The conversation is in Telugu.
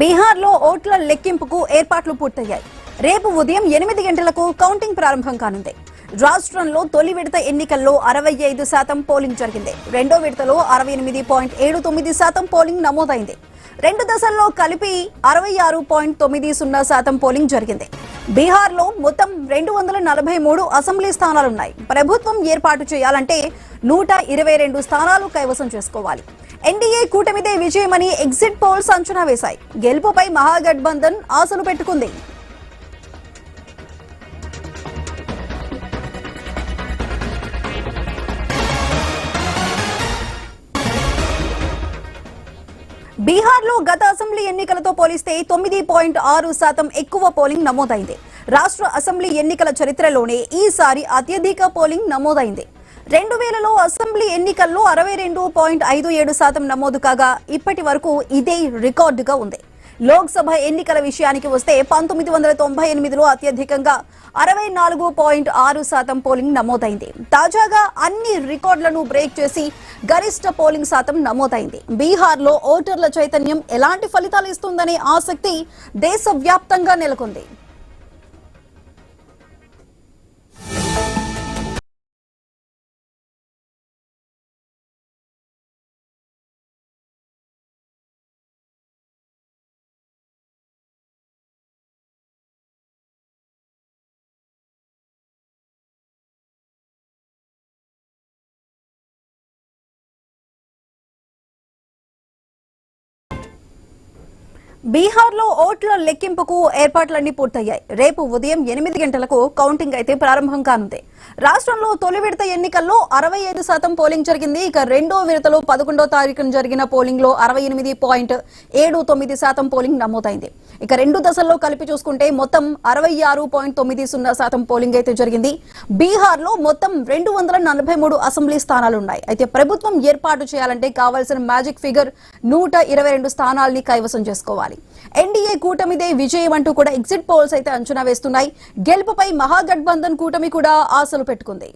బీహార్లో ఓట్ల లెక్కింపుకు ఏర్పాట్లు పూర్తయ్యాయి. రేపు ఉదయం 8 గంటలకు కౌంటింగ్ ప్రారంభం కానుంది. రాష్ట్రంలో తొలి విడత ఎన్నికల్లో 65% పోలింగ్ జరిగింది. రెండో విడతలో 68.79% పోలింగ్ నమోదైంది. రెండు దశల్లో కలిపి 66.90% పోలింగ్ జరిగింది. బీహార్లో మొత్తం 243 అసెంబ్లీ స్థానాలున్నాయి. ప్రభుత్వం ఏర్పాటు చేయాలంటే 122 స్థానాలు కైవసం చేసుకోవాలి. ఎన్డీఏ కూటమిదే విజయమని ఎగ్జిట్ పోల్స్ అంచనా వేశాయి. గెలుపుపై మహాగఠబంధన్ ఆశలు పెట్టుకుంది. బీహార్లో గత అసెంబ్లీ ఎన్నికలతో పోలిస్తే 9.6% ఎక్కువ పోలింగ్ నమోదైంది. రాష్ట్ర అసెంబ్లీ ఎన్నికల చరిత్రలోనే ఈసారి అత్యధిక పోలింగ్ నమోదైంది. 2000లో అసెంబ్లీ ఎన్నికల్లో 62.57% నమోదు కాగా ఇప్పటి వరకు ఇదే రికార్డుగా ఉంది. లోక్సభ ఎన్నికల విషయానికి వస్తే 1998లో అత్యధికంగా 64.6% పోలింగ్ నమోదైంది. తాజాగా అన్ని రికార్డులను బ్రేక్ చేసి గరిష్ట పోలింగ్ శాతం నమోదైంది. బీహార్లో ఓటర్ల చైతన్యం ఎలాంటి ఫలితాలు ఇస్తుందనే ఆసక్తి దేశవ్యాప్తంగా నెలకొంది. బీహార్లో ఓట్ల లెక్కింపుకు ఏర్పాట్లన్నీ పూర్తయ్యాయి. రేపు ఉదయం 8 గంటలకు కౌంటింగ్ అయితే ప్రారంభం కానుంది. రాష్ట్రంలో తొలి విడత ఎన్నికల్లో 65% పోలింగ్ జరిగింది. ఇక రెండో విడతలో 11వ తారీఖున జరిగిన పోలింగ్ లో 68.79% పోలింగ్ నమోదైంది. ఇక రెండు దశల్లో కలిపి చూసుకుంటే మొత్తం 66.90% పోలింగ్ అయితే జరిగింది. బీహార్లో మొత్తం 243 అసెంబ్లీ స్థానాలున్నాయి. అయితే ప్రభుత్వం ఏర్పాటు చేయాలంటే కావాల్సిన మ్యాజిక్ ఫిగర్ 122 స్థానాల్ని కైవసం చేసుకోవాలి. ఎన్డీఏ కూటమిదే విజయం అంటూ కూడా ఎగ్జిట్ పోల్స్ అయితే అంచనా వేస్తున్నాయి. గెలుపుపై మహాగఠబంధన్ కూటమి కూడా ఆశలు పెట్టుకుంది.